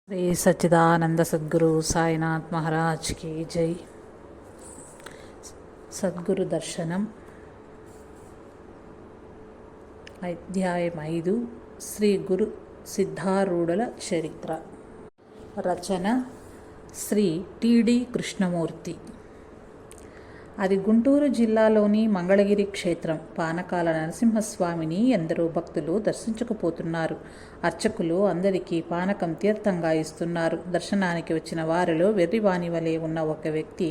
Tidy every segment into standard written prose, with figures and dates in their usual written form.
శ్రీ సచ్చిదానంద సద్గురు సాయినాథ్ మహారాజ్ కి జై. సద్గురు దర్శనం అధ్యాయం 5. శ్రీ గురు సిద్ధారూఢుల చరిత్ర. రచన శ్రీ టి.డి. కృష్ణమూర్తి. అది గుంటూరు జిల్లాలోని మంగళగిరి క్షేత్రం. పానకాల నరసింహస్వామిని ఎందరో భక్తులు దర్శించకపోతున్నారు. అర్చకులు అందరికీ పానకం తీర్థంగా ఇస్తున్నారు. దర్శనానికి వచ్చిన వారిలో వెర్రివాని వలె ఉన్న ఒక వ్యక్తి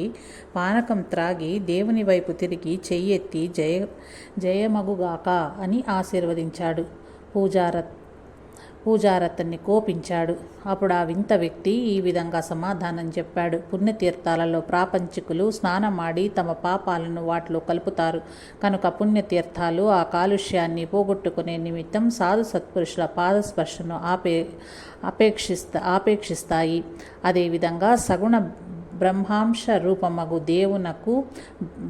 పానకం త్రాగి దేవుని వైపు తిరిగి చెయ్యెత్తి జయమగుగాక అని ఆశీర్వదించాడు. పూజారతన్ని కోపించాడు. అప్పుడు ఆ వింత వ్యక్తి ఈ విధంగా సమాధానం చెప్పాడు. పుణ్యతీర్థాలలో ప్రాపంచికులు స్నానమాడి తమ పాపాలను వాటిలో కలుపుతారు కనుక పుణ్యతీర్థాలు ఆ కాలుష్యాన్ని పోగొట్టుకునే నిమిత్తం సాధు సత్పురుషుల పాదస్పర్శను ఆపేక్షిస్తాయి. అదేవిధంగా సగుణ బ్రహ్మాంశ రూపమగు దేవునకు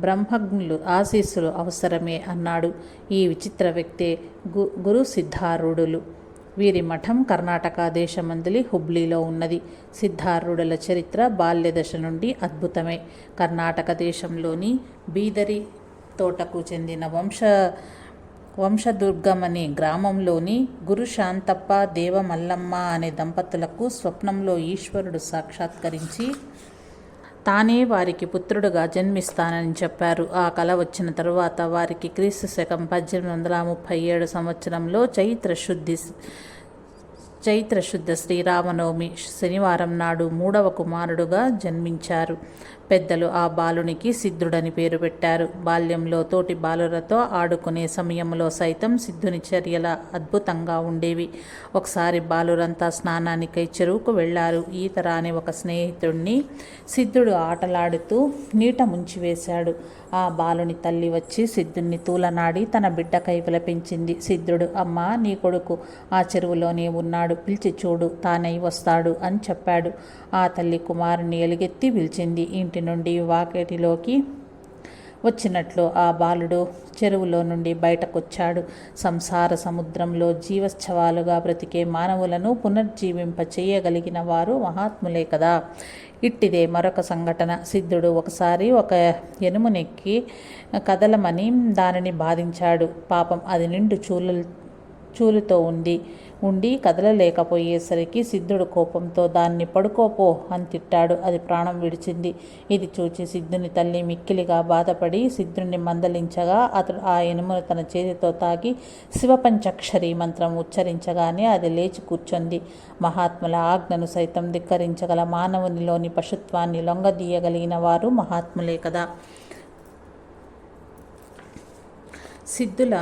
బ్రహ్మజ్ఞులు ఆశీస్సులు అవసరమే అన్నాడు. ఈ విచిత్ర వ్యక్తే గురు సిద్ధారూఢులు. వీరి మఠం కర్ణాటక దేశమందలి హుబ్లీలో ఉన్నది. సిద్ధారూఢుల చరిత్ర బాల్యదశ నుండి అద్భుతమే. కర్ణాటక దేశంలోని బీదరి తోటకు చెందిన వంశదుర్గం అనే గ్రామంలోని గురు శాంతప్ప దేవమల్లమ్మ అనే దంపతులకు స్వప్నంలో ఈశ్వరుడు సాక్షాత్కరించి తానే వారికి పుత్రుడుగా జన్మిస్తానని చెప్పారు. ఆ కల వచ్చిన తరువాత వారికి క్రీస్తు శకం 1837 సంవత్సరంలో చైత్రశుద్ధ శ్రీరామనవమి శనివారం నాడు 3వ కుమారుడుగా జన్మించారు. పెద్దలు ఆ బాలునికి సిద్ధుడని పేరు పెట్టారు. బాల్యంలో తోటి బాలులతో ఆడుకునే సమయంలో సైతం సిద్ధుని చర్యల అద్భుతంగా ఉండేవి. ఒకసారి బాలురంతా స్నానానికై చెరువుకు వెళ్లారు. ఈత రాని ఒక స్నేహితుడిని సిద్ధుడు ఆటలాడుతూ నీట ముంచివేశాడు. ఆ బాలుని తల్లి వచ్చి సిద్ధుణ్ణి తూలనాడి తన బిడ్డకై విలపించింది. సిద్ధుడు, అమ్మా, నీ కొడుకు ఆ చెరువులోనే ఉన్నాడు, పిలిచి చూడు, తానై వస్తాడు అని చెప్పాడు. ఆ తల్లి కుమారుని ఎలుగెత్తి పిలిచింది. ఇంటి నుండి వాకిటిలోకి వచ్చినట్లు ఆ బాలుడు చెరువులో నుండి బయటకొచ్చాడు. సంసార సముద్రంలో జీవశ్చవాలుగా బ్రతికే మానవులను పునర్జీవింప చేయగలిగిన వారు మహాత్ములే కదా. ఇట్టిదే మరొక సంఘటన. సిద్ధుడు ఒకసారి ఒక ఎనుమునెక్కి కదలమని దానిని బాధించాడు. పాపం అది నిండు చూలుతో ఉండి కదలలేకపోయేసరికి సిద్ధుడు కోపంతో దాన్ని పడుకోపో అని తిట్టాడు. అది ప్రాణం విడిచింది. ఇది చూచి సిద్ధుని తల్లి మిక్కిలిగా బాధపడి సిద్ధుని మందలించగా అతడు ఆ ఎనుమును తన చేతితో తాకి శివపంచాక్షరి మంత్రం ఉచ్చరించగానే అది లేచి కూర్చుంది. మహాత్ముల ఆజ్ఞను సైతం ధిక్కరించగల మానవునిలోని పశుత్వాన్ని లొంగదీయగలిగిన వారు మహాత్ములే కదా. సిద్ధుల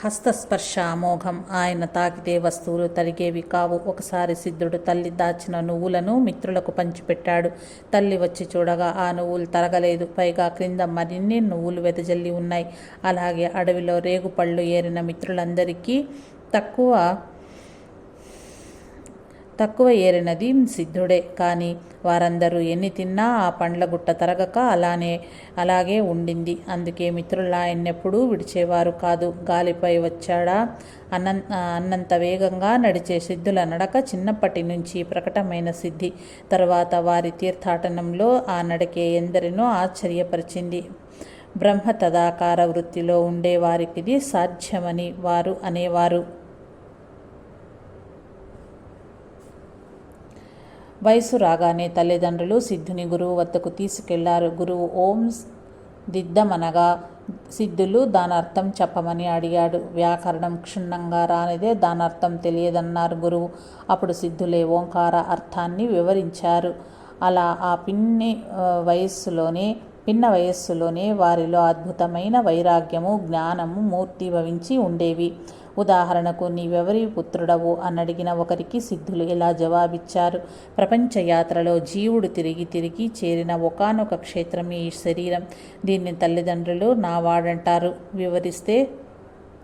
హస్తస్పర్శ అమోఘం. ఆయన తాకితే వస్తువులు తరిగేవి కావు. ఒకసారి సిద్ధుడు తల్లి దాచిన నువ్వులను మిత్రులకు పంచిపెట్టాడు. తల్లి వచ్చి చూడగా ఆ నువ్వులు తరగలేదు. పైగా క్రింద మరిన్ని నువ్వులు వెదజల్లి ఉన్నాయి. అలాగే అడవిలో రేగుపళ్ళు ఏరిన మిత్రులందరికీ తక్కువ ఏరినది సిద్ధుడే. కానీ వారందరూ ఎన్ని తిన్నా ఆ పండ్ల గుట్ట తరగక అలాగే ఉండింది. అందుకే మిత్రులు ఆయన్నెప్పుడూ విడిచేవారు కాదు. గాలిపై వచ్చాడా అన్నంత వేగంగా నడిచే సిద్ధుల నడక చిన్నప్పటి నుంచి ప్రకటమైన సిద్ధి. తరువాత వారి తీర్థాటనంలో ఆ నడకే ఎందరినో ఆశ్చర్యపరిచింది. బ్రహ్మ తదాకార వృత్తిలో ఉండేవారికిది సాధ్యమని వారు అనేవారు. వయసు రాగానే తల్లిదండ్రులు సిద్ధుని గురువు వద్దకు తీసుకెళ్లారు. గురువు ఓం దిద్దమనగా సిద్ధులు దానర్థం చెప్పమని అడిగాడు. వ్యాకరణం క్షుణ్ణంగా రానిదే దానర్థం తెలియదన్నారు గురువు. అప్పుడు సిద్ధులే ఓంకార అర్థాన్ని వివరించారు. అలా ఆ పిన్న వయస్సులోనే వారిలో అద్భుతమైన వైరాగ్యము, జ్ఞానము మూర్తిభవించి ఉండేవి. ఉదాహరణకు, నీవెవరి పుత్రుడవు అనడిగిన ఒకరికి సిద్ధులు ఇలా జవాబిచ్చారు. ప్రపంచయాత్రలో జీవుడు తిరిగి చేరిన ఒకానొక క్షేత్రమే ఈ శరీరం. దీన్ని తల్లిదండ్రులు నా వాడంటారు. వివరిస్తే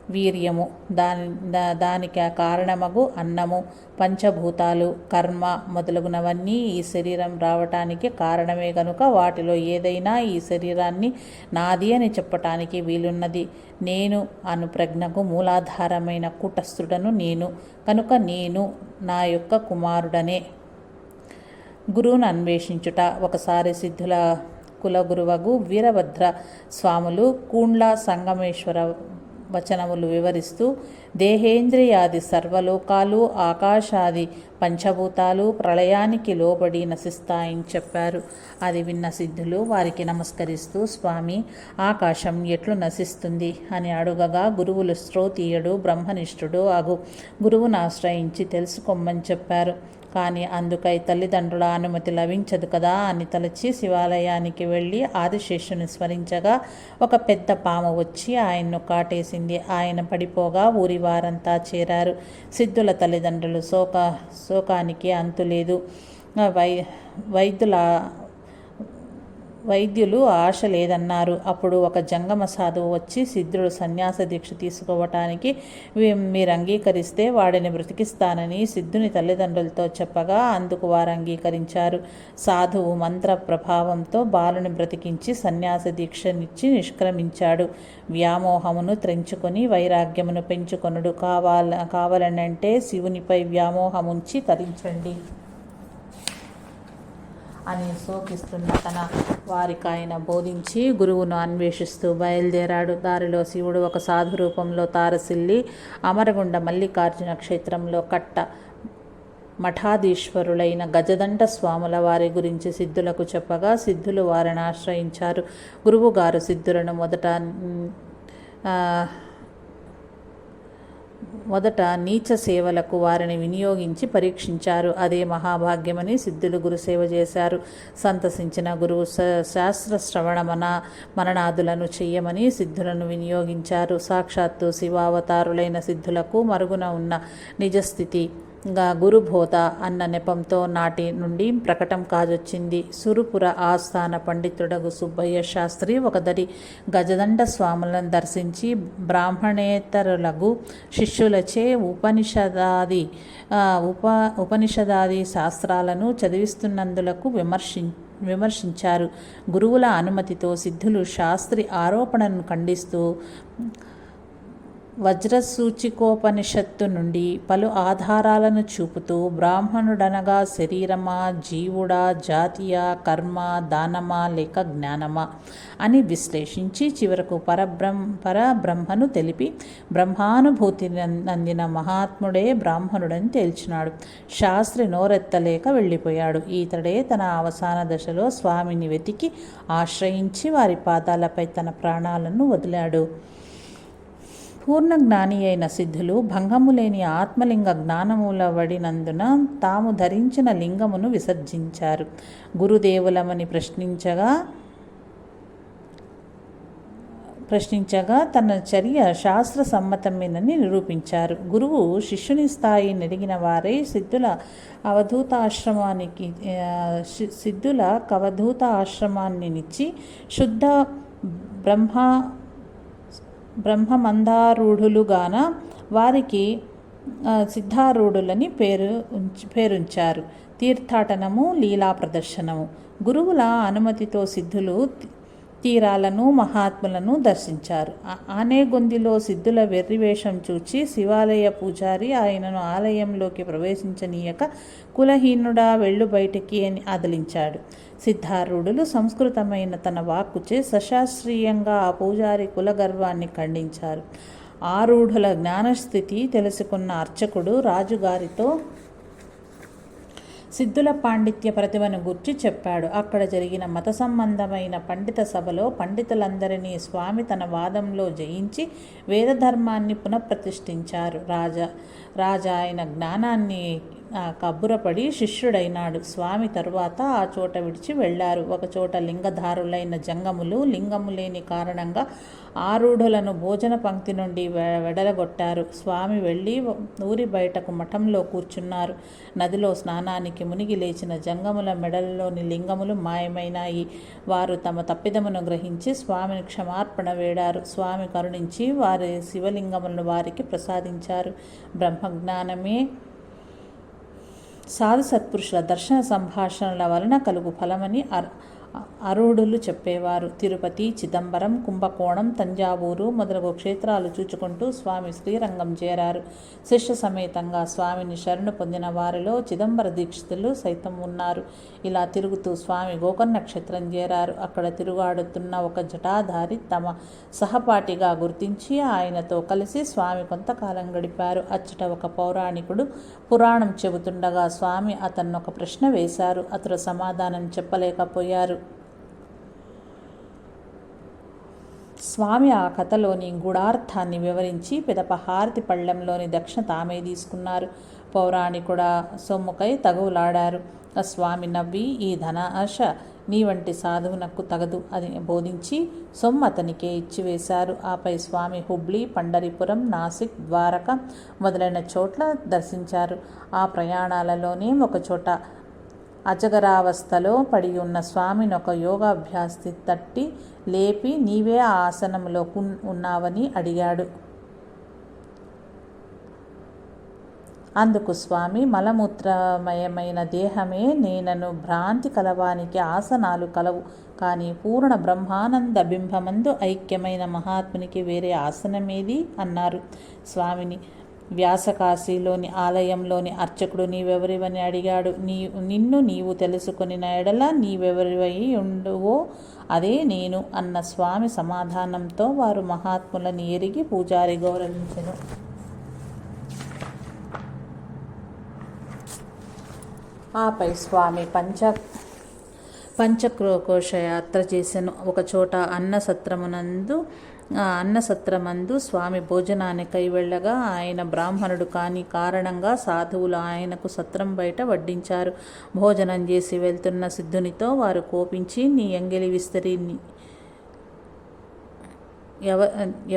వీర్యము, దానికి కారణమగు అన్నము, పంచభూతాలు, కర్మ మొదలగునవన్నీ ఈ శరీరం రావటానికి కారణమే గనుక వాటిలో ఏదైనా ఈ శరీరాన్ని నాది అని చెప్పటానికి వీలున్నది. నేను అను ప్రజ్ఞకు మూలాధారమైన కూటస్థుడను నేను కనుక నేను నా యొక్క కుమారుడనే. గురువును అన్వేషించుట. ఒకసారి సిద్ధుల కులగురువగు వీరభద్ర స్వాములు కూండ్ల సంగమేశ్వర వచనములు వివరిస్తూ దేహేంద్రియాది సర్వలోకాలు ఆకాశాది పంచభూతాలు ప్రళయానికి లోబడి నశిస్తాయని చెప్పారు. అది విన్న సిద్ధులు వారికి నమస్కరిస్తూ స్వామి, ఆకాశం ఎట్లు నశిస్తుంది అని అడుగగా గురువులు శ్రోతీయుడు బ్రహ్మనిష్ఠుడు అగు గురువును ఆశ్రయించి తెలుసుకోమని చెప్పారు. కానీ అందుకై తల్లిదండ్రుల అనుమతి లభించదు కదా అని తలచి శివాలయానికి వెళ్ళి ఆదిశేషుని స్మరించగా ఒక పెద్ద పాము వచ్చి ఆయన్ను కాటేసింది. ఆయన పడిపోగా ఊరి వారంతా చేరారు. సిద్ధుల తల్లిదండ్రులు శోకానికి అంతులేదు. వైద్యులు ఆశ లేదన్నారు. అప్పుడు ఒక జంగమ సాధువు వచ్చి సిద్ధుడు సన్యాస దీక్ష తీసుకోవటానికి మీరు అంగీకరిస్తే వాడిని బ్రతికిస్తానని సిద్ధుని తల్లిదండ్రులతో చెప్పగా అందుకు వారు అంగీకరించారు. సాధువు మంత్ర ప్రభావంతో బాలుని బ్రతికించి సన్యాస దీక్షనిచ్చి నిష్క్రమించాడు. వ్యామోహమును త్రెంచుకొని వైరాగ్యమును పెంచుకొనుడు. కావాలనంటే శివునిపై వ్యామోహముంచి తరించండి అని శోకిస్తున్న తన వారికి ఆయన బోధించి గురువును అన్వేషిస్తూ బయలుదేరాడు. దారిలో శివుడు ఒక సాధు రూపంలో తారసిల్లి అమరగుండ మల్లికార్జున క్షేత్రంలో కట్ట మఠాధీశ్వరులైన గజదండ స్వాముల వారి గురించి సిద్ధులకు చెప్పగా సిద్ధులు వారిని ఆశ్రయించారు. గురువుగారు సిద్ధులను మొదట నీచ సేవలకు వారిని వినియోగించి పరీక్షించారు. అదే మహాభాగ్యమని సిద్ధులు గురుసేవ చేశారు. సంతసించిన గురువు శాస్త్ర శ్రవణ మననాదులను చెయ్యమని సిద్ధులను వినియోగించారు. సాక్షాత్తు శివావతారులైన సిద్ధులకు మరుగున ఉన్న నిజస్థితి గురుబోధ అన్న నెపంతో నాటి నుండి ప్రకటం కాజొచ్చింది. సురుపుర ఆస్థాన పండితుడగు సుబ్బయ్య శాస్త్రి ఒకదరి గజదండ స్వాములను దర్శించి బ్రాహ్మణేతరులగు శిష్యులచే ఉపనిషదాది శాస్త్రాలను చదివిస్తున్నందులకు విమర్శించారు. గురువుల అనుమతితో సిద్ధులు శాస్త్రి ఆరోపణను ఖండిస్తూ వజ్రసూచికోపనిషత్తు నుండి పలు ఆధారాలను చూపుతూ బ్రాహ్మణుడనగా శరీరమా, జీవుడా, జాతియా, కర్మ, దానమా లేక జ్ఞానమా అని విశ్లేషించి చివరకు పరబ్రహ్మను తెలిపి బ్రహ్మానుభూతి నందిన మహాత్ముడే బ్రాహ్మణుడని తేల్చినాడు. శాస్త్రి నోరెత్తలేక వెళ్ళిపోయాడు. ఈతడే తన అవసాన దశలో స్వామిని వెతికి ఆశ్రయించి వారి పాదాలపై తన ప్రాణాలను వదిలాడు. పూర్ణ జ్ఞాని అయిన సిద్ధులు భంగము లేని ఆత్మలింగ జ్ఞానముల వడినందున తాము ధరించిన లింగమును విసర్జించారు. గురుదేవులమని ప్రశ్నించగా తన చర్య శాస్త్ర సమ్మతమేనని నిరూపించారు. గురువు శిష్యుని స్థాయి నెరిగిన వారే సిద్ధుల కవధూత ఆశ్రమాన్నిచ్చి శుద్ధ బ్రహ్మమందారూఢులుగాన వారికి సిద్ధారూఢులని పేరుంచారు. తీర్థాటనము, లీలా ప్రదర్శనము. గురువుల అనుమతితో సిద్ధులు తీరాలను, మహాత్ములను దర్శించారు. ఆనేగొందిలో సిద్ధుల వెర్రివేషం చూచి శివాలయ పూజారి ఆయనను ఆలయంలోకి ప్రవేశించనీయక కులహీనుడా వెళ్ళు బయటికి అని అదిలించాడు. సిద్ధారూఢులు సంస్కృతమైన తన వాక్కుచే సశాస్త్రీయంగా ఆ పూజారి కులగర్వాన్ని ఖండించారు. ఆరూఢుల జ్ఞానస్థితి తెలుసుకున్న అర్చకుడు రాజుగారితో సిద్ధుల పాండిత్య ప్రతిభను గుర్చి చెప్పాడు. అక్కడ జరిగిన మత సంబంధమైన పండిత సభలో పండితులందరినీ స్వామి తన వాదంలో జయించి వేదధర్మాన్ని పునఃప్రతిష్ఠించారు. రాజా ఆయన జ్ఞానాన్ని కబ్బురపడి శిష్యుడైనాడు. స్వామి తరువాత ఆ చోట విడిచి వెళ్ళారు. ఒకచోట లింగధారులైన జంగములు లింగము లేని కారణంగా ఆరూఢులను భోజన పంక్తి నుండి వెడలగొట్టారు. స్వామి వెళ్ళి ఊరి బయటకు మఠంలో కూర్చున్నారు. నదిలో స్నానానికి మునిగి లేచిన జంగముల మెడల్లోని లింగములు మాయమైనాయి. వారు తమ తప్పిదమును గ్రహించి స్వామిని క్షమార్పణ వేడారు. స్వామి కరుణించి వారి శివలింగములను వారికి ప్రసాదించారు. బ్రహ్మజ్ఞానమే సాధు సత్పురుషుల దర్శన సంభాషణల వలన కలుగు ఫలమని అరుడులు చెప్పేవారు. తిరుపతి, చిదంబరం, కుంభకోణం, తంజావూరు మొదలగు క్షేత్రాలు చూచుకుంటూ స్వామి శ్రీరంగం చేరారు. శిష్య సమేతంగా స్వామిని శరణు పొందిన వారిలో చిదంబర దీక్షితులు సైతం ఉన్నారు. ఇలా తిరుగుతూ స్వామి గోకర్ణ క్షేత్రం చేరారు. అక్కడ తిరుగాడుతున్న ఒక జటాధారి తమ సహపాఠిగా గుర్తించి ఆయనతో కలిసి స్వామి కొంతకాలం గడిపారు. అచ్చట ఒక పౌరాణికుడు పురాణం చెబుతుండగా స్వామి అతన్ని ఒక ప్రశ్న వేశారు. అతడు సమాధానం చెప్పలేకపోయారు. స్వామి ఆ కథలోని గూఢార్థాన్ని వివరించి పిదప హారతి పళ్ళెంలోని దక్షిణ తామే తీసుకున్నారు. పౌరాణికుడ సొమ్ముకై తగువులాడారు. ఆ స్వామి నవ్వి, ఈ ధన ఆశ నీ వంటి సాధువునకు తగదు అని బోధించి సొమ్ము అతనికే ఇచ్చివేశారు. ఆపై స్వామి హుబ్లీ, పండరిపురం, నాసిక్, ద్వారక మొదలైన చోట్ల దర్శించారు. ఆ ప్రయాణాలలోనే ఒకచోట అజగరావస్థలో పడి ఉన్న స్వామిని ఒక యోగాభ్యాసి తట్టి లేపి, నీవే ఆ ఆసనంలో ఉన్నావని అడిగాడు. అందుకు స్వామి, మలమూత్రమయమైన దేహమే నేనను భ్రాంతి కలవానికి ఆసనాలు కలవు, కానీ పూర్ణ బ్రహ్మానంద బింబమందు ఐక్యమైన మహాత్మునికి వేరే ఆసనమేది అన్నారు. స్వామిని వ్యాసకాశీలోని ఆలయంలోని అర్చకుడు నీవెవరివని అడిగాడు. నిన్ను నీవు తెలుసుకొనిన ఎడల నీవెవరివై ఉండువో అదే నేను అన్న స్వామి సమాధానంతో వారు మహాత్ములని ఎరిగి పూజారి గౌరవించెను. ఆపై స్వామి పంచక్రోకోశ యాత్ర చేసెను. ఒకచోట అన్నసత్రమందు స్వామి భోజనానికై వెళ్ళగా ఆయన బ్రాహ్మణుడు కాని కారణంగా సాధువులు ఆయనకు సత్రం బయట వడ్డించారు. భోజనం చేసి వెళ్తున్న సిద్ధునితో వారు కోపించి, నీ ఎంగిలి విస్తరి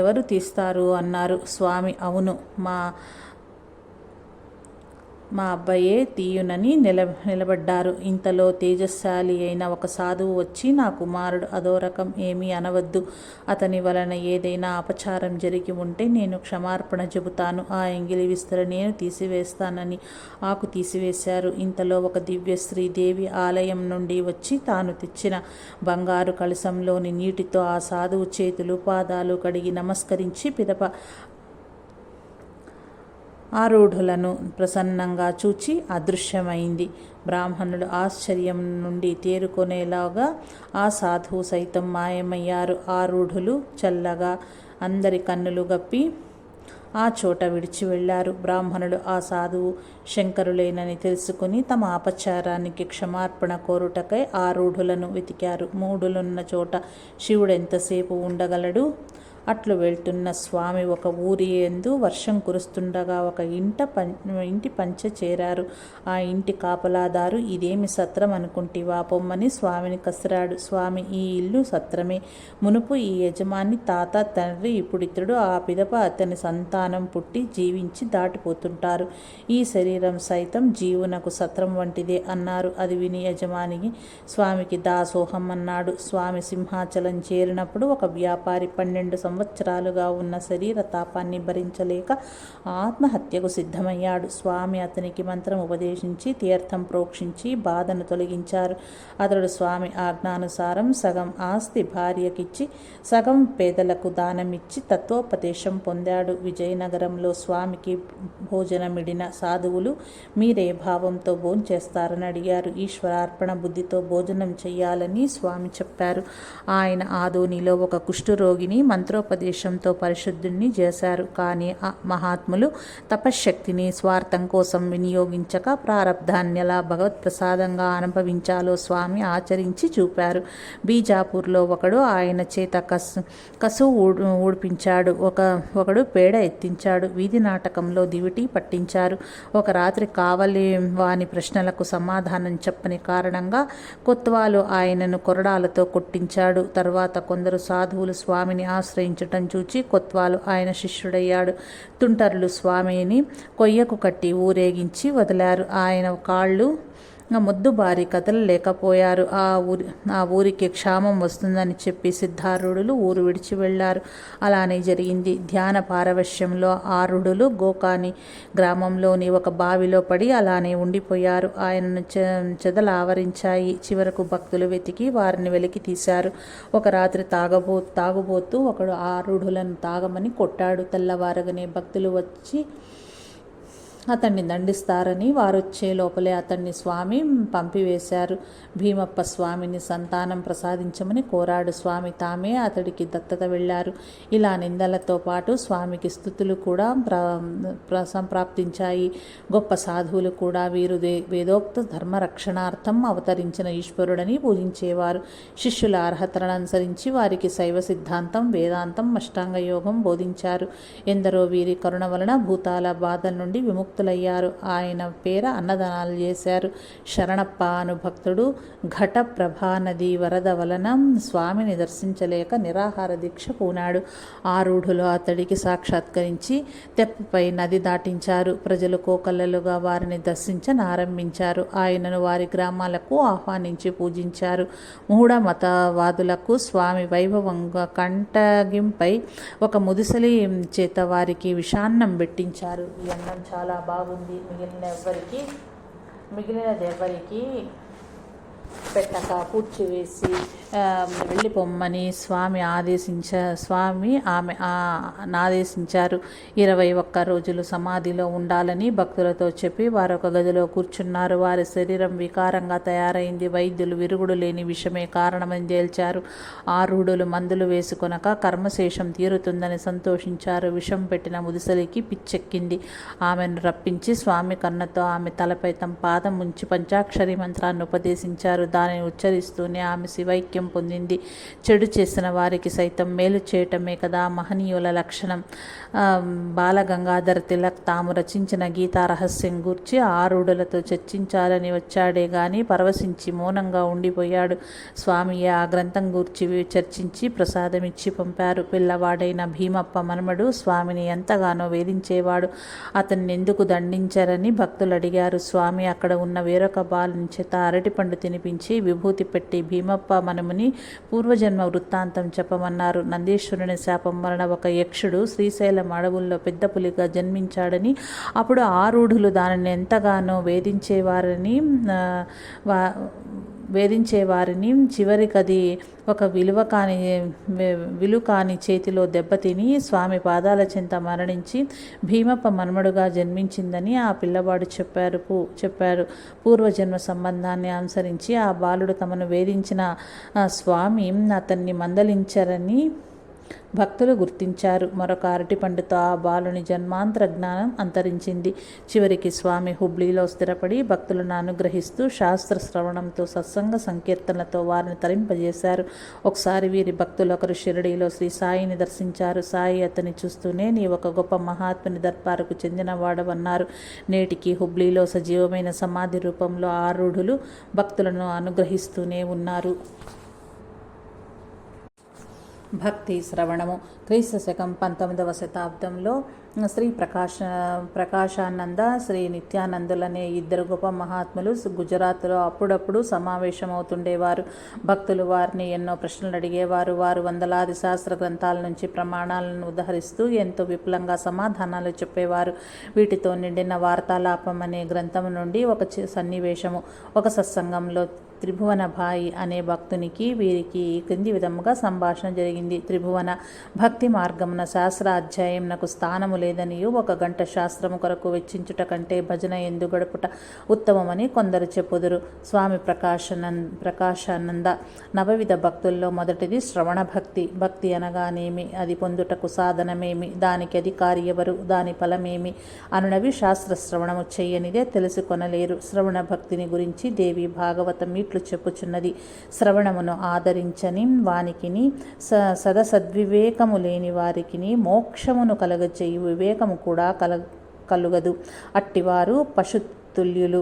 ఎవరు తీస్తారు అన్నారు. స్వామి, అవును, మా అబ్బాయే తీయునని నిలబడ్డారు. ఇంతలో తేజశాలి అయిన ఒక సాధువు వచ్చి, నా కుమారుడు అదో రకం, ఏమీ అనవద్దు. అతని వలన ఏదైనా అపచారం జరిగి ఉంటే నేను క్షమార్పణ చెబుతాను. ఆ ఎంగిలి విస్తర నేను తీసివేస్తానని ఆకు తీసివేశారు. ఇంతలో ఒక దివ్య శ్రీదేవి ఆలయం నుండి వచ్చి తాను తెచ్చిన బంగారు కలశంలోని నీటితో ఆ సాధువు చేతులు పాదాలు కడిగి నమస్కరించి పిదప ఆరూఢులను ప్రసన్నంగా చూచి అదృశ్యమైంది. బ్రాహ్మణుడు ఆశ్చర్యం నుండి తేరుకొనేలాగా ఆ సాధువు సైతం మాయమయ్యారు. ఆరూఢులు చల్లగా అందరి కన్నులు గప్పి ఆ చోట విడిచి వెళ్ళారు. బ్రాహ్మణుడు ఆ సాధువు శంకరులేనని తెలుసుకుని తమ అపచారానికి క్షమార్పణ కోరుటకై ఆరూఢులను వెతికారు. మూఢులున్న చోట శివుడెంతసేపు ఉండగలడు? అట్లు వెళ్తున్న స్వామి ఒక ఊరి యందు వర్షం కురుస్తుండగా ఒక ఇంటి పంచె చేరారు. ఆ ఇంటి కాపలాదారు, ఇదేమి సత్రం అనుకుంటివా, పొమ్మని స్వామిని కసిరాడు. స్వామి, ఈ ఇల్లు సత్రమే. మునుపు ఈ యజమాని తాత తండ్రి, ఇప్పుడితడు, ఆ పిదప అతని సంతానం పుట్టి జీవించి దాటిపోతుంటారు. ఈ శరీరం సైతం జీవునకు సత్రం వంటిదే అన్నారు. అది విని యజమానికి స్వామికి దాసోహం అన్నాడు. స్వామి సింహాచలం చేరినప్పుడు ఒక వ్యాపారి 12 సంవత్సరాలుగా ఉన్న శరీర తాపాన్ని భరించలేక ఆత్మహత్యకు సిద్ధమయ్యాడు. స్వామి అతనికి మంత్రం ఉపదేశించి తీర్థం ప్రోక్షించి బాధను తొలగించారు. అతడు స్వామి ఆజ్ఞానుసారం సగం ఆస్తి భార్యకిచ్చి సగం పేదలకు దానమిచ్చి తత్వోపదేశం పొందాడు. విజయనగరంలో స్వామికి భోజనమిడిన సాధువులు మీరే భావంతో భోంచేస్తారని అడిగారు. ఈశ్వరార్పణ బుద్ధితో భోజనం చెయ్యాలని స్వామి చెప్పారు. ఆయన ఆదోనిలో ఒక కుష్ఠరోగిని మంత్రోపదేశంతో పరిశుద్ధుణ్ణి చేశారు. కానీ ఆ మహాత్ములు తపశ్శక్తిని స్వార్థం కోసం వినియోగించక ప్రారబ్ధాన్యలా భగవత్ప్రసాదంగా అనుభవించాలో స్వామి ఆచరించి చూపారు. బీజాపూర్లో ఒకడు ఆయన చేత కసు ఊడిపించాడు. ఒకడు పేడ ఎత్తించాడు. వీధి నాటకంలో దివిటి పట్టించారు. ఒక రాత్రి కావలి వాని ప్రశ్నలకు సమాధానం చెప్పని కారణంగా కొత్వాలు ఆయనను కొరడాలతో కొట్టించాడు. తర్వాత కొందరు సాధువులు స్వామిని ఆశ్రయించటం చూచి కొత్వాలు ఆయన శిష్యుడయ్యాడు. తుంటర్లు స్వామిని కొయ్యకు కట్టి ఊరేగించి వదిలారు. ఆయన కాళ్ళు మొద్దుబారి కదలలేకపోయారు. ఆ ఊరికి క్షామం వస్తుందని చెప్పి సిద్ధారూఢులు ఊరు విడిచి వెళ్లారు. అలానే జరిగింది. ధ్యాన పారవశ్యంలో ఆరుఢులు గోకాని గ్రామంలోని ఒక బావిలో పడి అలానే ఉండిపోయారు. ఆయనను చెదల ఆవరించాయి. చివరకు భక్తులు వెతికి వారిని వెలికి తీశారు. ఒక రాత్రి తాగుబోతూ ఒకడు ఆరుఢులను తాగమని కొట్టాడు. తెల్లవారగానే భక్తులు వచ్చి అతన్ని దండిస్తారని వారొచ్చే లోపలే అతన్ని స్వామి పంపివేశారు. భీమప్ప స్వామిని సంతానం ప్రసాదించమని కోరాడు. స్వామి తామే అతడికి దత్తత వెళ్ళారు. ఇలా నిందలతో పాటు స్వామికి స్తుతులు కూడా సంప్రాప్తించాయి. గొప్ప సాధువులు కూడా వీరు వేదోక్త ధర్మరక్షణార్థం అవతరించిన ఈశ్వరుడని పూజించేవారు. శిష్యుల అర్హతలను అనుసరించి వారికి శైవ సిద్ధాంతం, వేదాంతం, అష్టాంగ యోగం బోధించారు. ఎందరో వీరి కరుణ వలన భూతాల బాధల నుండి విముక్తులయ్యారు. ఆయన పేర అన్నదానాలు చేశారు. శరణప్ప అను భక్తుడు ఘట ప్రభానది వరద వలన స్వామిని దర్శించలేక నిరాహార దీక్ష పూనాడు. ఆరుఢులు అతడికి సాక్షాత్కరించి తెప్పపై నది దాటించారు. ప్రజలు కోకల్లలుగా వారిని దర్శించనారంభించారు. ఆయనను వారి గ్రామాలకు ఆహ్వానించి పూజించారు. మూఢ మతవాదులకు స్వామి వైభవంగా కంటగింపై ఒక ముదిసలి చేత వారికి విషాన్నం పెట్టించారు. ఈ అన్నం చాలా బాగుంది, మిగిలినదెవ్వరికి పెట్టక పూడ్చివేసి వెళ్ళిపోమ్మని స్వామి ఆదేశించారు. 21 రోజులు సమాధిలో ఉండాలని భక్తులతో చెప్పి వారొక గదిలో కూర్చున్నారు. వారి శరీరం వికారంగా తయారైంది. వైద్యులు విరుగుడు లేని విషమే కారణమని తేల్చారు. ఆరుఢులు మందులు వేసుకొనక కర్మశేషం తీరుతుందని సంతోషించారు. విషం పెట్టిన ముదిసలికి పిచ్చెక్కింది. ఆమెను రప్పించి స్వామి కన్నతో ఆమె తలపై తమ పాదం ఉంచి పంచాక్షరి మంత్రాన్ని ఉపదేశించారు. దానిని ఉచ్చరిస్తూనే ఆమె శివైక్యం పొందింది. చెడు చేసిన వారికి సైతం మేలు చేయటమే కదా మహనీయుల లక్షణం. బాలగంగాధర తిలక్ తాము రచించిన గీతా రహస్యం గూర్చి ఆరుఢులతో చర్చించాలని వచ్చాడే గాని పరవశించి మౌనంగా ఉండిపోయాడు. స్వామియే ఆ గ్రంథం గూర్చి చర్చించి ప్రసాదమిచ్చి పంపారు. పిల్లవాడైన భీమప్ప మనమడు స్వామిని ఎంతగానో వేధించేవాడు. అతన్ని ఎందుకు దండించారని భక్తులు అడిగారు. స్వామి అక్కడ ఉన్న వేరొక బాలుని చేత అరటిపండు తినిపించి విభూతి పెట్టి భీమప్ప మనముని పూర్వజన్మ వృత్తాంతం చెప్పమన్నారు. నందీశ్వరుని శాపం వలన ఒక యక్షుడు శ్రీశైలం అడవుల్లో పెద్ద పులిగా జన్మించాడని, అప్పుడు ఆరుఢులు దానిని ఎంతగానో వేధించేవారిని చివరికది ఒక విలుకాని చేతిలో దెబ్బతిని స్వామి పాదాల చెంత మరణించి భీమప్ప మన్మడుగా జన్మించిందని ఆ పిల్లవాడు చెప్పారు. పూర్వజన్మ సంబంధాన్ని అనుసరించి ఆ బాలుడు తమను వేధించిన స్వామి అతన్ని మందలించారని భక్తులు గుర్తించారు. మరొక అరటిపండుతో ఆ బాలుని జన్మాంతర జ్ఞానం అంతరించింది. చివరికి స్వామి హుబ్లీలో స్థిరపడి భక్తులను అనుగ్రహిస్తూ శాస్త్ర శ్రవణంతో సత్సంగ సంకీర్తనలతో వారిని తరింపజేశారు. ఒకసారి వీరి భక్తులు ఒకరు షిరిడీలో శ్రీ సాయిని దర్శించారు. సాయి అతన్ని చూస్తూనే నీ ఒక గొప్ప మహాత్ముని దర్బారుకు చెందినవాడవన్నారు. నేటికి హుబ్లీలో సజీవమైన సమాధి రూపంలో ఆరుఢులు భక్తులను అనుగ్రహిస్తూనే ఉన్నారు. భక్తి శ్రవణము. క్రీస్తు శకం 19వ శతాబ్దంలో శ్రీ ప్రకాశానంద, శ్రీ నిత్యానందులనే ఇద్దరు గొప్ప మహాత్ములు గుజరాత్లో అప్పుడప్పుడు సమావేశమవుతుండేవారు. భక్తులు వారిని ఎన్నో ప్రశ్నలు అడిగేవారు. వారు వందలాది శాస్త్ర గ్రంథాల నుంచి ప్రమాణాలను ఉదహరిస్తూ ఎంతో విపులంగా సమాధానాలు చెప్పేవారు. వీటితో నిండిన వార్తాలాపం అనే గ్రంథం నుండి ఒక సన్నివేశము. ఒక సత్సంగంలో త్రిభువన భాయి అనే భక్తునికి వీరికి క్రింది విధముగా సంభాషణ జరిగింది. త్రిభువన, భక్తి మార్గమున శాస్త్ర అధ్యాయంనకు స్థానము లేదనియు 1 గంట శాస్త్రము కొరకు వెచ్చించుట కంటే భజన ఎందు గడుపుట ఉత్తమమని కొందరు చెప్పుదురు. స్వామి ప్రకాశానంద, నవవిధ భక్తుల్లో మొదటిది శ్రవణ భక్తి. భక్తి అనగానేమి, అది పొందుటకు సాధనమేమి, దానికి అధికారి ఎవరు, దాని ఫలమేమి అనునవి శాస్త్ర శ్రవణము చెయ్యనిదే తెలుసుకొనలేరు. శ్రవణ భక్తిని గురించి దేవి భాగవతం ఇట్లు చెప్పుచున్నది. శ్రవణమును ఆదరించని వానికిని సదసద్వివేకము లేని వారికిని మోక్షమును కలగచేయు వివేకము కూడా కలుగదు. అట్టివారు తుల్యులు.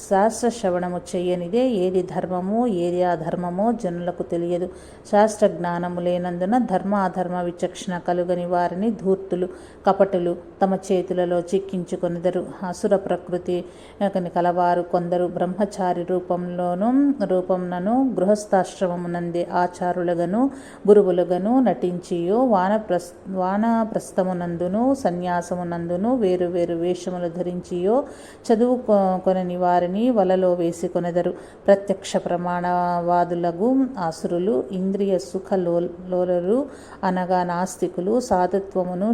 శాస్త్ర శ్రవణము చెయ్యనిదే ఏది ధర్మమో ఏది అధర్మమో జనులకు తెలియదు. శాస్త్ర జ్ఞానము లేనందున ధర్మ అధర్మ విచక్షణ కలుగని వారిని ధూర్తులు, కపటులు తమ చేతులలో చిక్కించుకొనిదరు. అసుర ప్రకృతి కలవారు కొందరు బ్రహ్మచారి రూపంనను గృహస్థాశ్రమమునందే ఆచారులుగను గురువులుగను నటించియో వానప్రస్థమునందును సన్యాసమునందును వేరు వేరు వేషములు ధరించియో చదువుకొనని వారిని వలలో వేసుకొనెదరు. ప్రత్యక్ష ప్రమాణవాదులగు అసురులు ఇంద్రియ సుఖలోలురు అనగా నాస్తికులు సాధుత్వమును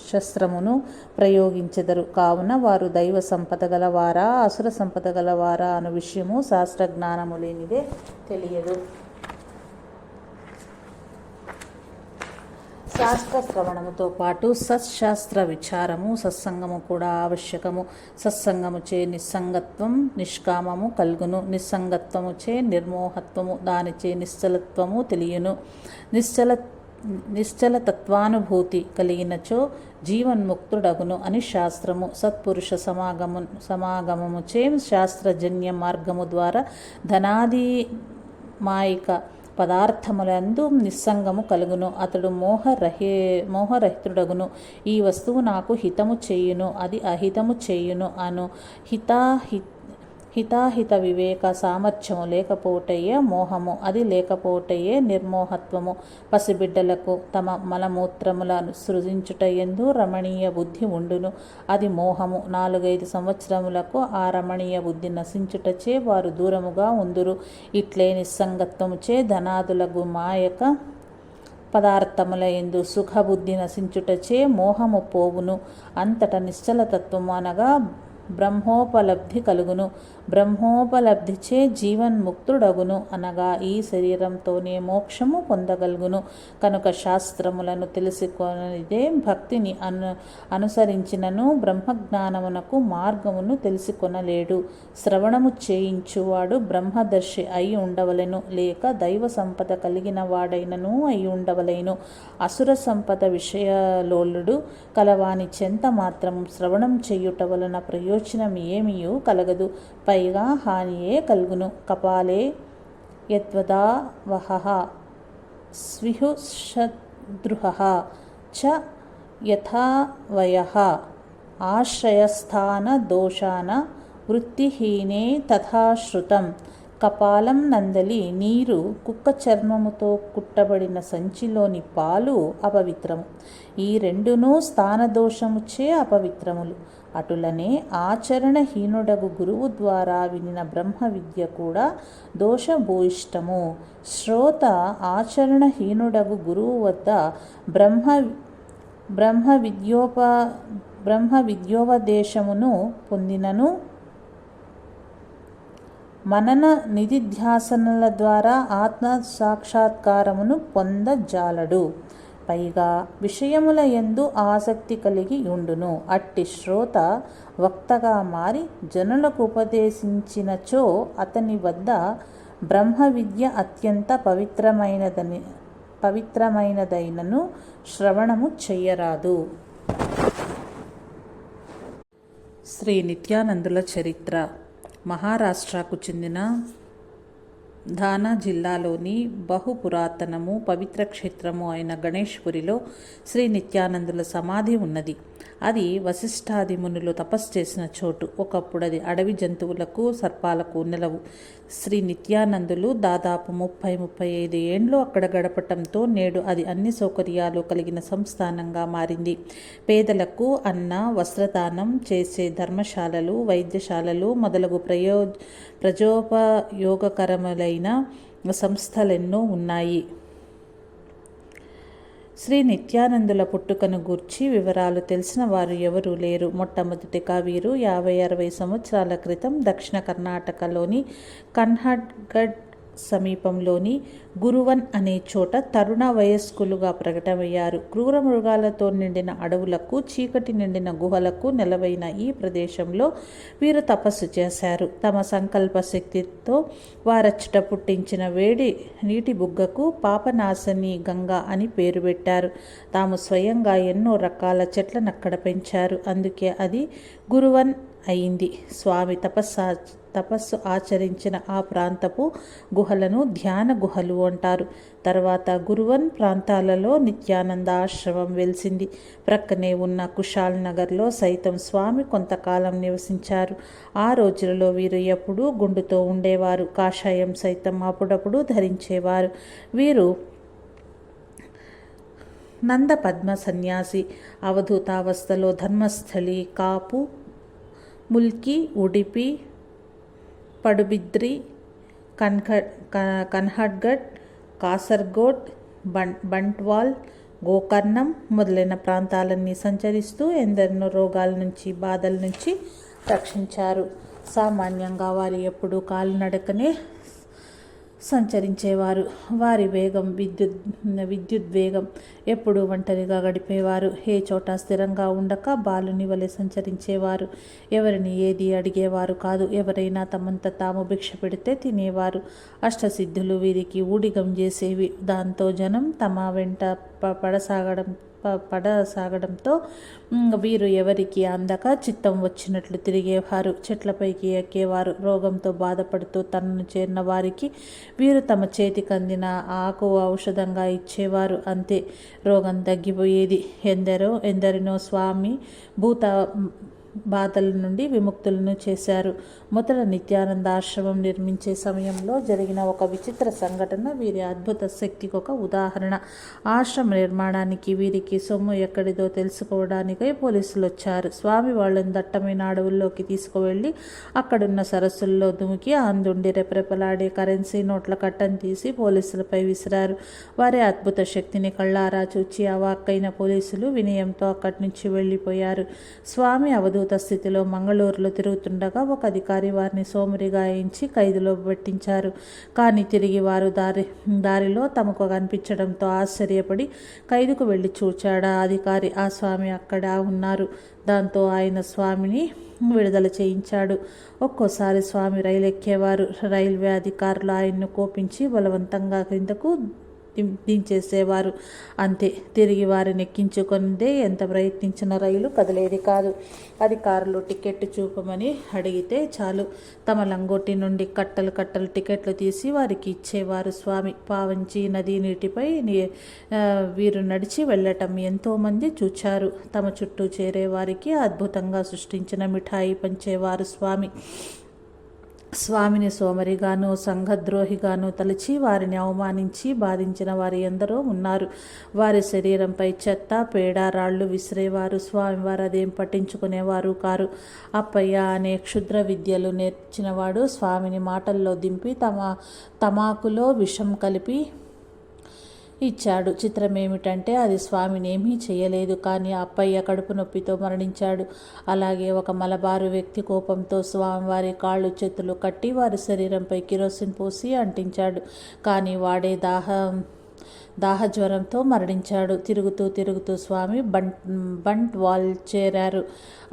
శస్త్రమును ప్రయోగించెదరు. కావున వారు దైవ సంపద గలవారా అసుర సంపద గలవారా అను విషయము శాస్త్ర జ్ఞానము లేనిదే తెలియదు. శాస్త్ర శ్రవణముతో పాటు సత్శాస్త్ర విచారము సత్సంగము కూడా ఆవశ్యకము. సత్సంగముచే నిస్సంగత్వం నిష్కామము కల్గును. నిస్సంగత్వముచే నిర్మోహత్వము దానిచే నిశ్చలత్వము తెలియను. నిశ్చల తత్వానుభూతి కలిగినచో జీవన్ముక్తుడగును అని శాస్త్రము. సత్పురుష సమాగమముచే శాస్త్రజన్య మార్గము ద్వారా ధనాది మాయిక పదార్థములందు నిస్సంగము కలుగును. అతడు మోహరహితుడగును. ఈ వస్తువు నాకు హితము చేయును అది అహితము చేయును అను హితాహిత వివేక సామర్థ్యము లేకపోవటయే మోహము. అది లేకపోవటయే నిర్మోహత్వము. పసిబిడ్డలకు తమ మలమూత్రములను సృజించుటయందు రమణీయ బుద్ధి ఉండును. అది మోహము. 4-5 సంవత్సరములకు ఆ రమణీయ బుద్ధి నశించుటచే వారు దూరముగా ఉందురు. ఇట్లే నిస్సంగత్వముచే ధనాదులకు మాయక పదార్థముల యందు సుఖబుద్ధి నశించుటచే మోహము పోవును. అంతట నిశ్చలతత్వము అనగా బ్రహ్మోపలబ్ధి కలుగును. బ్రహ్మోపలబ్ధిచే జీవన్ముక్తుడగును అనగా ఈ శరీరంతోనే మోక్షము పొందగలుగును. కనుక శాస్త్రములను తెలుసుకొనిదే భక్తిని అనుసరించినను బ్రహ్మజ్ఞానమునకు మార్గమును తెలుసుకొనలేడు. శ్రవణము చేయించువాడు బ్రహ్మదర్శి అయి ఉండవలెను, లేక దైవ సంపద కలిగిన వాడైనను అయి ఉండవలెను. అసుర సంపద విషయలోలుడు కలవాని చెంత మాత్రం శ్రవణం చేయుట వలన ప్రయోజనం ఏమియూ కలగదు, పైగా హానియే కలుగును. కపాలే యద్వదావహః స్విహుషద్రుహః చ యథావయః ఆశ్రయస్థాన దోషాన వృత్తిహీనే తథా శ్రుతం. కపాలం నందలి నీరు కుక్క చర్మముతో కుట్టబడిన సంచిలోని పాలు అపవిత్రము. ఈ రెండునూ స్థానదోషముచే అపవిత్రములు. అటులనే ఆచరణహీనుడగు గురువు ద్వారా వినిన బ్రహ్మ విద్య కూడా దోషభూయిష్టము. శ్రోత ఆచరణహీనుడగు గురువు వద్ద బ్రహ్మ విద్యోపదేశమును పొందినను మనన నిధిధ్యాసనల ద్వారా ఆత్మ సాక్షాత్కారమును పొందజాలడు. పైగా విషయముల యందు ఆసక్తి కలిగి ఉండును. అట్టి శ్రోత వక్తగా మారి జనులకు ఉపదేశించినచో అతని వద్ద బ్రహ్మ విద్య అత్యంత పవిత్రమైనదైనను శ్రవణము చెయ్యరాదు. శ్రీ నిత్యానందుల చరిత్ర. మహారాష్ట్రకు చెందిన ధానా జిల్లాలోని బహుపురాతనము పవిత్ర క్షేత్రము అయిన గణేష్పురిలో శ్రీ నిత్యానందుల సమాధి ఉన్నది. అది వశిష్ఠాది మునులు తపస్సు చేసిన చోటు. ఒకప్పుడు అది అడవి జంతువులకు సర్పాలకు నెలవు. శ్రీ నిత్యానందులు దాదాపు 30-35 ఏండ్లు అక్కడ గడపటంతో నేడు అది అన్ని సౌకర్యాలు కలిగిన సంస్థానంగా మారింది. పేదలకు అన్న వస్త్రదానం చేసే ధర్మశాలలు, వైద్యశాలలు మొదలగు ప్రజోపయోగకరములైన సంస్థలెన్నో ఉన్నాయి. శ్రీ నిత్యానందుల పుట్టుకను గూర్చి వివరాలు తెలిసిన వారు ఎవరూ లేరు. మొట్టమొదటిగా వీరు 50-60 సంవత్సరాల క్రితం దక్షిణ కర్ణాటకలోని కన్హడ్గఢ్ సమీపంలోని గురువన్ అనే చోట తరుణ వయస్కులుగా ప్రకటమయ్యారు. క్రూర మృగాలతో నిండిన అడవులకు, చీకటి నిండిన గుహలకు నెలవైన ఈ ప్రదేశంలో వీరు తపస్సు చేశారు. తమ సంకల్ప శక్తితో వారచ్చట పుట్టించిన వేడి నీటి బుగ్గకు పాపనాశని గంగా అని పేరు పెట్టారు. తాము స్వయంగా ఎన్నో రకాల చెట్లను అక్కడ పెంచారు. అందుకే అది గురువన్ అయింది. స్వామి తపస్సు ఆచరించిన ఆ ప్రాంతపు గుహలను ధ్యాన గుహలు అంటారు. తర్వాత గురువన్ ప్రాంతాలలో నిత్యానంద ఆశ్రమం వెలిసింది. ప్రక్కనే ఉన్న కుషాల్ నగర్లో సైతం స్వామి కొంతకాలం నివసించారు. ఆ రోజులలో వీరు ఎప్పుడూ గుండుతో ఉండేవారు. కాషాయం సైతం అప్పుడప్పుడు ధరించేవారు. వీరు నంద పద్మ సన్యాసి. అవధూతావస్థలో ధర్మస్థలి, కాపు, ముల్కి, ఉడిపి, పడుబిద్రి, కన్హడ్గఢ్, కాసర్గోడ్, బంట్వాల్, గోకర్ణం మొదలైన ప్రాంతాలన్నీ సంచరిస్తూ ఎందరినో రోగాల నుంచి, బాధల నుంచి రక్షించారు. సామాన్యంగా వారు ఎప్పుడూ కాలినడకనే సంచరించేవారు. వారి వేగం విద్యుద్వేగం. ఎప్పుడూ ఒంటరిగా గడిపేవారు. ఏ చోట స్థిరంగా ఉండక బాలుని వలె సంచరించేవారు. ఎవరిని ఏది అడిగేవారు కాదు. ఎవరైనా తమంత తాము భిక్ష పెడితే తినేవారు. అష్టసిద్ధులు వీరికి ఊడిగం చేసేవి. దాంతో జనం తమ వెంట పడసాగడంతో వీరు ఎవరికి అందక చిత్తం వచ్చినట్లు తిరిగేవారు. చెట్లపైకి ఎక్కేవారు. రోగంతో బాధపడుతూ తనను చేరిన వారికి వీరు తమ చేతికి అందిన ఆకు ఔషధంగా ఇచ్చేవారు. అంతే, రోగం తగ్గిపోయేది. ఎందరినో స్వామి భూత బాధల నుండి విముక్తులను చేశారు. మొదట నిత్యానంద ఆశ్రమం నిర్మించే సమయంలో జరిగిన ఒక విచిత్ర సంఘటన వీరి అద్భుత శక్తికి ఒక ఉదాహరణ. ఆశ్రమ నిర్మాణానికి వీరికి సొమ్ము ఎక్కడిదో తెలుసుకోవడానికై పోలీసులు వచ్చారు. స్వామి వాళ్ళని దట్టమైన అడవుల్లోకి తీసుకువెళ్ళి అక్కడున్న సరస్సుల్లో దుమికి అందుండి రెపరెపలాడే కరెన్సీ నోట్ల కట్టను తీసి పోలీసులపై విసిరారు. వారి అద్భుత శక్తిని కళ్ళారా చూచి అవాక్కైన పోలీసులు వినయంతో అక్కడి నుంచి వెళ్ళిపోయారు. స్వామి అవధూత స్థితిలో మంగళూరులో తిరుగుతుండగా ఒక అధికారి వారిని సోమరిగా ఎంచి ఖైదులో పెట్టించారు. కానీ తిరిగి వారు దారిలో తమకు కనిపించడంతో ఆశ్చర్యపడి ఖైదుకు వెళ్ళి చూచాడా అధికారి ఆ స్వామి అక్కడ ఉన్నారు. దాంతో ఆయన స్వామిని విడుదల చేయించాడు. ఒక్కోసారి స్వామి రైలు ఎక్కేవారు. రైల్వే అధికారులు ఆయన్ను కోపించి బలవంతంగా క్రిందకు దించేసేవారు. అంతే, తిరిగి వారిని ఎక్కించుకొనిదే ఎంత ప్రయత్నించిన రైలు కదిలేది కాదు. అధికారులు టికెట్ చూపమని అడిగితే చాలు, తమ లంగోటి నుండి కట్టలు కట్టలు టికెట్లు తీసి వారికి ఇచ్చేవారు. స్వామి పావంచి నదీ నీటిపై వీరు నడిచి వెళ్ళటం ఎంతోమంది చూచారు. తమ చుట్టూ చేరే వారికి అద్భుతంగా సృష్టించిన మిఠాయి పంచేవారు. స్వామిని సోమరిగాను సంఘద్రోహిగాను తలచి వారిని అవమానించి బాధించిన వారు ఎందరో ఉన్నారు. వారి శరీరంపై చెత్త, పేడ, రాళ్లు విసిరేవారు. స్వామివారు అదేం పట్టించుకునేవారు కారు. అప్పయ్య అనే క్షుద్ర విద్యలు నేర్చినవాడు స్వామిని మాటల్లో దింపి తమాకులో విషం కలిపి ఇచ్చాడు. చిత్రమేమిటంటే అది స్వామినేమీ చేయలేదు, కానీ అప్పయ్య కడుపు నొప్పితో మరణించాడు. అలాగే ఒక మలబారు వ్యక్తి కోపంతో స్వామివారి కాళ్ళు చేతులు కట్టి వారి శరీరంపై కిరోసిన్ పోసి అంటించాడు. కానీ వాడే దాహజ్వరంతో మరణించాడు. తిరుగుతూ స్వామి బంట్వాల్ చేరారు.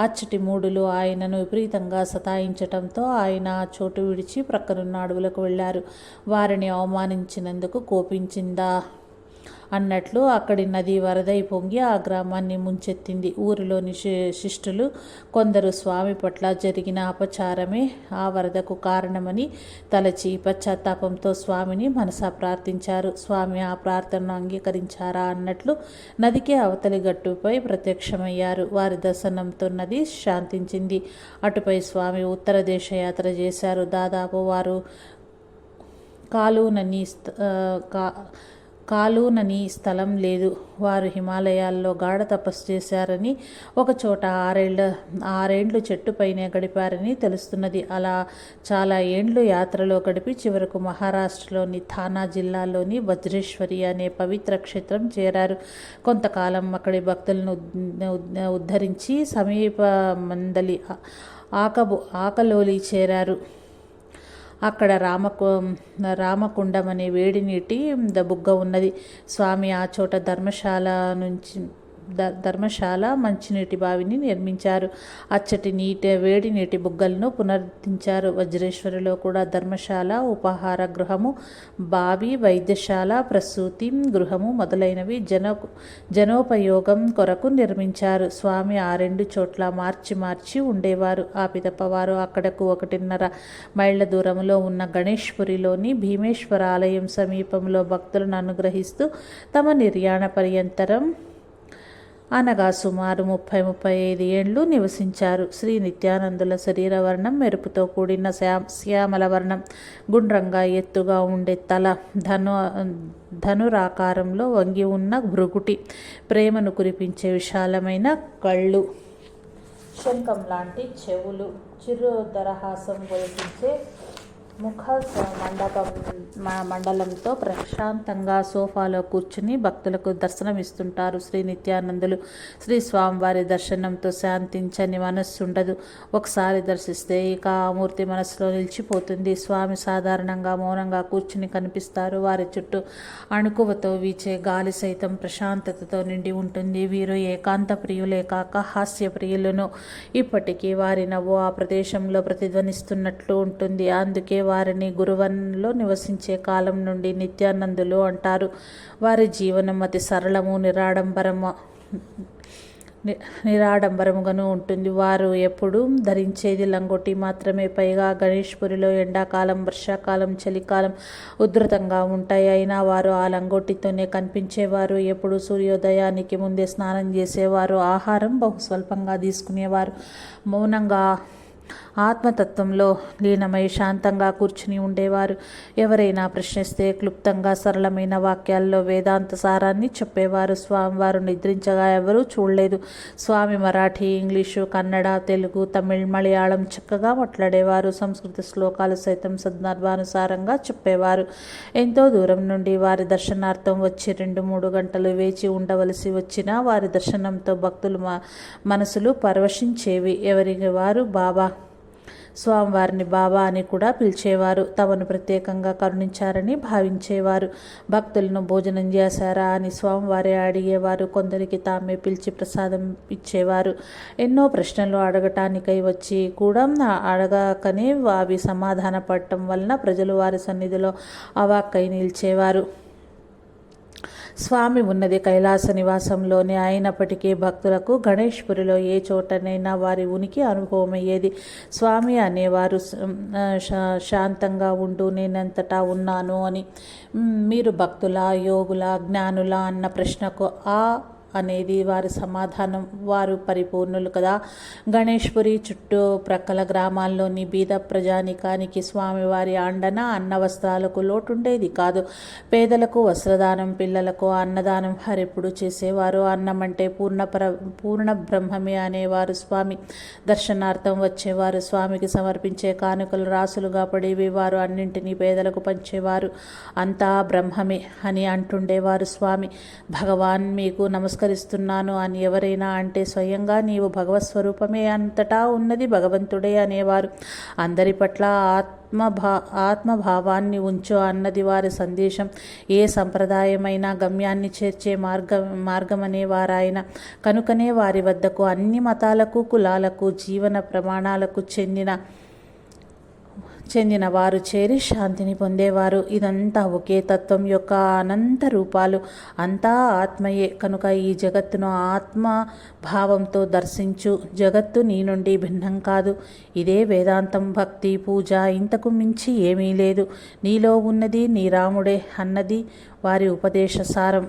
అచ్చటి మూడులు ఆయనను విపరీతంగా సతాయించటంతో ఆయన చోటు విడిచి ప్రక్కనున్న అడవులకు వెళ్ళారు. వారిని అవమానించినందుకు కోపించిందా అన్నట్లు అక్కడి నది వరదై పొంగి ఆ గ్రామాన్ని ముంచెత్తింది. ఊరిలోని శిష్టులు కొందరు స్వామి పట్ల జరిగిన అపచారమే ఆ వరదకు కారణమని తలచి పశ్చాత్తాపంతో స్వామిని మనసా ప్రార్థించారు. స్వామి ఆ ప్రార్థనను అంగీకరించారా అన్నట్లు నదికి అవతలి గట్టుపై ప్రత్యక్షమయ్యారు. వారి దర్శనంతో నది శాంతించింది. అటుపై స్వామి ఉత్తర దేశ యాత్ర చేశారు. దాదాపు వారు కాలునని స్థలం లేదు. వారు హిమాలయాల్లో గాఢ తపస్సు చేశారని, ఒకచోట ఆరేండ్లు చెట్టుపైనే గడిపారని తెలుస్తున్నది. అలా చాలా ఏండ్లు యాత్రలో గడిపి చివరకు మహారాష్ట్రలోని థానా జిల్లాలోని వజ్రేశ్వరి అనే పవిత్ర క్షేత్రం చేరారు. కొంతకాలం అక్కడి భక్తులను ఉద్ధరించి సమీప మందలి ఆకలోలి చేరారు. అక్కడ రామకుండం అనే వేడి నీటి బుగ్గ ఉన్నది. స్వామి ఆ చోట ధర్మశాల ధర్మశాల, మంచినీటి బావిని నిర్మించారు. అచ్చటి వేడి నీటి బుగ్గలను పునరుద్ధరించారు. వజ్రేశ్వరిలో కూడా ధర్మశాల, ఉపాహార గృహము, బావి, వైద్యశాల, ప్రసూతి గృహము మొదలైనవి జనోపయోగం కొరకు నిర్మించారు. స్వామి ఆ రెండు చోట్ల మార్చి ఉండేవారు. ఆ పిదప వారు అక్కడకు 1.5 మైళ్ళ దూరంలో ఉన్న గణేష్పురిలోని భీమేశ్వర ఆలయం సమీపంలో భక్తులను అనుగ్రహిస్తూ తమ నిర్యాణ పర్యంతరం అనగా సుమారు 30-35 ఏండ్లు నివసించారు. శ్రీ నిత్యానందుల శరీర వర్ణం మెరుపుతో కూడిన శ్యామల వర్ణం, గుండ్రంగా ఎత్తుగా ఉండే తల, ధనురాకారంలో వంగి ఉన్న భృగుటి, ప్రేమను కురిపించే విశాలమైన కళ్ళు, శంఖం లాంటి చెవులు, చిరుదరహాసం ఒలికించే ముఖ మండలంతో ప్రశాంతంగా సోఫాలో కూర్చుని భక్తులకు దర్శనమిస్తుంటారు. శ్రీ నిత్యానందులు శ్రీ స్వామివారి దర్శనంతో శాంతించని మనస్సు ఉండదు. ఒకసారి దర్శిస్తే ఇక ఆ మూర్తి మనసులో నిలిచిపోతుంది. స్వామి సాధారణంగా మౌనంగా కూర్చుని కనిపిస్తారు. వారి చుట్టూ అణుకువతో వీచే గాలి సైతం ప్రశాంతతతో నిండి ఉంటుంది. వీరు ఏకాంత ప్రియులే కాక హాస్య ప్రియులను. ఇప్పటికీ వారి నవ్వు ఆ ప్రదేశంలో ప్రతిధ్వనిస్తున్నట్లు ఉంటుంది. అందుకే వారిని గురువన్లో నివసించే కాలం నుండి నిత్యానందులు అంటారు. వారి జీవనం అతి సరళము, నిరాడంబరముగాను ఉంటుంది. వారు ఎప్పుడు ధరించేది లంగోటి మాత్రమే. పైగా గణేష్పురిలో ఎండాకాలం, వర్షాకాలం, చలికాలం ఉధృతంగా ఉంటాయి. అయినా వారు ఆ లంగోటితోనే కనిపించేవారు. ఎప్పుడు సూర్యోదయానికి ముందే స్నానం చేసేవారు. ఆహారం బహు స్వల్పంగా తీసుకునేవారు. మౌనంగా ఆత్మతత్వంలో లీనమై శాంతంగా కూర్చుని ఉండేవారు. ఎవరైనా ప్రశ్నిస్తే క్లుప్తంగా సరళమైన వాక్యాల్లో వేదాంత సారాన్ని చెప్పేవారు. స్వామివారు నిద్రించగా ఎవరూ చూడలేదు. స్వామి మరాఠీ, ఇంగ్లీషు, కన్నడ, తెలుగు, తమిళ్, మలయాళం చక్కగా మాట్లాడేవారు. సంస్కృత శ్లోకాలు సైతం సందర్భానుసారంగా చెప్పేవారు. ఎంతో దూరం నుండి వారి దర్శనార్థం వచ్చి 2-3 గంటలు వేచి ఉండవలసి వచ్చినా వారి దర్శనంతో భక్తులు మనసులు పరవశించేవి. ఎవరికి వారు స్వామివారిని బాబా అని కూడా పిలిచేవారు. తమను ప్రత్యేకంగా కరుణించారని భావించేవారు. భక్తులను భోజనం చేశారా అని స్వామివారే అడిగేవారు. కొందరికి తామే పిలిచి ప్రసాదం ఇచ్చేవారు. ఎన్నో ప్రశ్నలు అడగటానికై వచ్చి కూడా అడగకనే అవి సమాధాన పడటం వలన ప్రజలు వారి సన్నిధిలో అవాక్కై నిలిచేవారు. స్వామి ఉన్నది కైలాస నివాసంలోనే అయినప్పటికీ భక్తులకు గణేష్పురిలో ఏ చోటనైనా వారి ఉనికి అనుభవమయ్యేది. స్వామి అనేవారు, శాంతంగా ఉండు, నేనంతటా ఉన్నాను అని. మీరు భక్తుల, యోగుల, జ్ఞానుల అన్న ప్రశ్నకు అనేది వారి సమాధానం. వారు పరిపూర్ణులు కదా. గణేష్పురి చుట్టూ ప్రక్కల గ్రామాల్లోని బీద ప్రజానికానికి స్వామివారి అండన అన్న వస్త్రాలకు లోటుండేది కాదు. పేదలకు వస్త్రదానం, పిల్లలకు అన్నదానం వారెప్పుడు చేసేవారు. అన్నం అంటే పూర్ణ బ్రహ్మమే అనేవారు స్వామి. దర్శనార్థం వచ్చేవారు స్వామికి సమర్పించే కానుకలు రాసులుగా పడేవి. వారు అన్నింటినీ పేదలకు పంచేవారు. అంతా బ్రహ్మమే అని అంటుండేవారు స్వామి. భగవాన్ మీకు నమస్కరిస్తున్నాను అని ఎవరైనా అంటే స్వయంగా నీవు భగవత్ స్వరూపమే, అంతటా ఉన్నది భగవంతుడే అనేవారు. అందరి పట్ల ఆత్మభావాన్ని ఉంచు అన్నది వారి సందేశం. ఏ సంప్రదాయమైనా గమ్యాన్ని చేర్చే మార్గమనేవారాయన. కనుకనే వారి వద్దకు అన్ని మతాలకు, కులాలకు, జీవన ప్రమాణాలకు చెందిన వారు చేరి శాంతిని పొందేవారు. ఇదంతా ఒకే తత్వం యొక్క అనంత రూపాలు. అంతా ఆత్మయే. కనుక ఈ జగత్తును ఆత్మ భావంతో దర్శించు. జగత్తు నీ నుండి భిన్నం కాదు. ఇదే వేదాంతం, భక్తి, పూజ. ఇంతకు మించి ఏమీ లేదు. నీలో ఉన్నది నీ రాముడే అన్నది వారి ఉపదేశ సారం.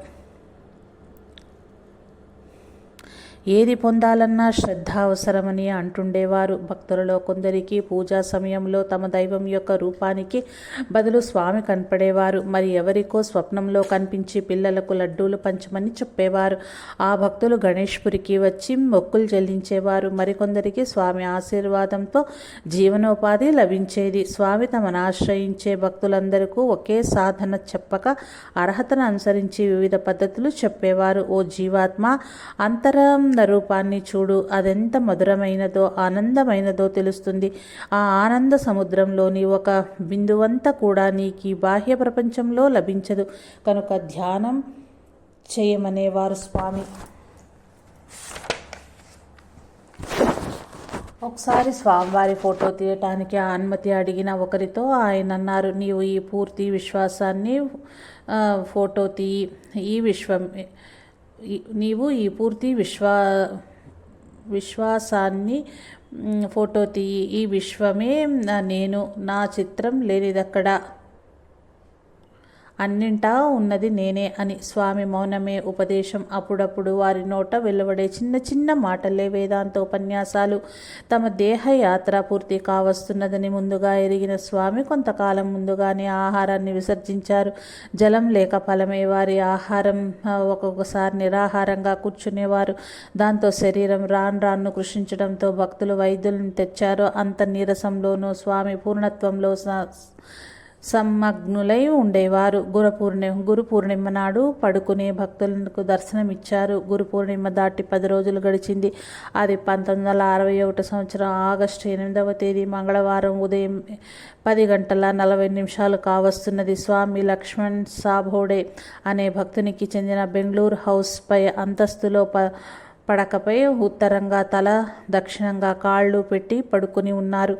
ఏది పొందాలన్నా శ్రద్ధ అవసరమని అంటుండేవారు. భక్తులలో కొందరికి పూజా సమయంలో తమ దైవం యొక్క రూపానికి బదులు స్వామి కనపడేవారు. మరి ఎవరికో స్వప్నంలో కనిపించి పిల్లలకు లడ్డూలు పంచమని చెప్పేవారు. ఆ భక్తులు గణేష్పురికి వచ్చి మొక్కులు చెల్లించేవారు. మరికొందరికి స్వామి ఆశీర్వాదంతో జీవనోపాధి లభించేది. స్వామి తమను ఆశ్రయించే భక్తులందరికీ ఒకే సాధన చెప్పక అర్హతను అనుసరించి వివిధ పద్ధతులు చెప్పేవారు. ఓ జీవాత్మ, అంతరం రూపాన్ని చూడు. అదెంత మధురమైనదో, ఆనందమైనదో తెలుస్తుంది. ఆ ఆనంద సముద్రంలోని ఒక బిందువంతా కూడా నీకు బాహ్య ప్రపంచంలో లభించదు. కనుక ధ్యానం చేయమనేవారు స్వామి. ఒకసారి స్వామివారి ఫోటో తీయటానికి అనుమతి అడిగిన ఒకరితో ఆయన అన్నారు, నీవు ఈ పూర్తి విశ్వాసాన్ని ఫోటో తీయి, నీవు ఈ పూర్తి విశ్వాసాన్ని ఫోటో తీయి, ఈ విశ్వమే నేను, నా చిత్రం లేనిదక్కడ, అన్నింటా ఉన్నది నేనే అని. స్వామి మౌనమే ఉపదేశం. అప్పుడప్పుడు వారి నోట వెలువడే చిన్న చిన్న మాటలే వేదాంత ఉపన్యాసాలు. తమ దేహయాత్ర పూర్తి కావస్తున్నదని ముందుగా ఎరిగిన స్వామి కొంతకాలం ముందుగానే ఆహారాన్ని విసర్జించారు. జలం లేక ఫలమే వారి ఆహారం. ఒక్కొక్కసారి నిరాహారంగా కూర్చునేవారు. దాంతో శరీరం రాను కృషించడంతో భక్తులు వైద్యులను తెచ్చారు. అంత నీరసంలోనూ స్వామి పూర్ణత్వంలో సమ్మగ్నులై ఉండేవారు. గురు పూర్ణిమ నాడు పడుకునే భక్తులకు దర్శనమిచ్చారు. గురు పూర్ణిమ దాటి 10 రోజులు గడిచింది. అది 1961 సంవత్సరం ఆగస్టు 8వ తేదీ మంగళవారం ఉదయం 10:40 కావస్తున్నది. స్వామి లక్ష్మణ్ సాభోడే అనే భక్తునికి చెందిన బెంగళూరు హౌస్ పై అంతస్తులో పడకపై ఉత్తరంగా తల, దక్షిణంగా కాళ్ళు పెట్టి పడుకుని ఉన్నారు.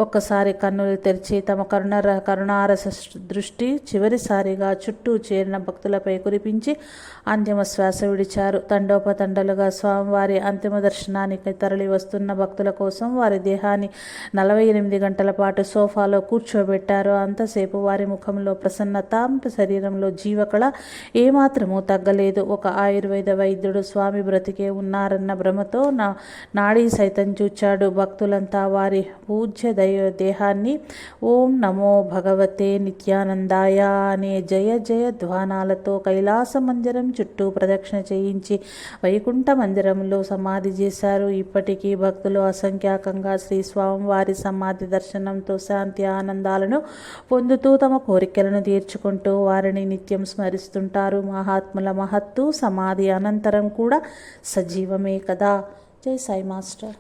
ఒక్కసారి కన్నులు తెరిచి తమ కరుణారస దృష్టి చివరిసారిగా చుట్టూ చేరిన భక్తులపై కురిపించి అంతిమ శ్వాస విడిచారు. తండోపతండలుగా స్వామివారి అంతిమ దర్శనానికి తరలి వస్తున్న భక్తుల కోసం వారి దేహాన్ని 48 గంటల పాటు సోఫాలో కూర్చోబెట్టారు. అంతసేపు వారి ముఖంలో ప్రసన్నత, శరీరంలో జీవకళ ఏమాత్రమూ తగ్గలేదు. ఒక ఆయుర్వేద వైద్యుడు స్వామి బ్రతికే ఉన్నారన్న భ్రమతో నాడీ సైతం చూచాడు. భక్తులంతా వారి పూజ్య దేహాన్ని ఓం నమో భగవతే నిత్యానందాయ అనే జయ జయ ధ్వానాలతో కైలాస మందిరం చుట్టూ ప్రదక్షిణ చేయించి వైకుంఠ మందిరంలో సమాధి చేశారు. ఇప్పటికీ భక్తులు అసంఖ్యాకంగా శ్రీ స్వామివారి సమాధి దర్శనంతో శాంతి ఆనందాలను పొందుతూ తమ కోరికలను తీర్చుకుంటూ వారిని నిత్యం స్మరిస్తుంటారు. మహాత్ముల మహత్తు సమాధి అనంతరం కూడా సజీవమే కదా. జై సాయి మాస్టర్.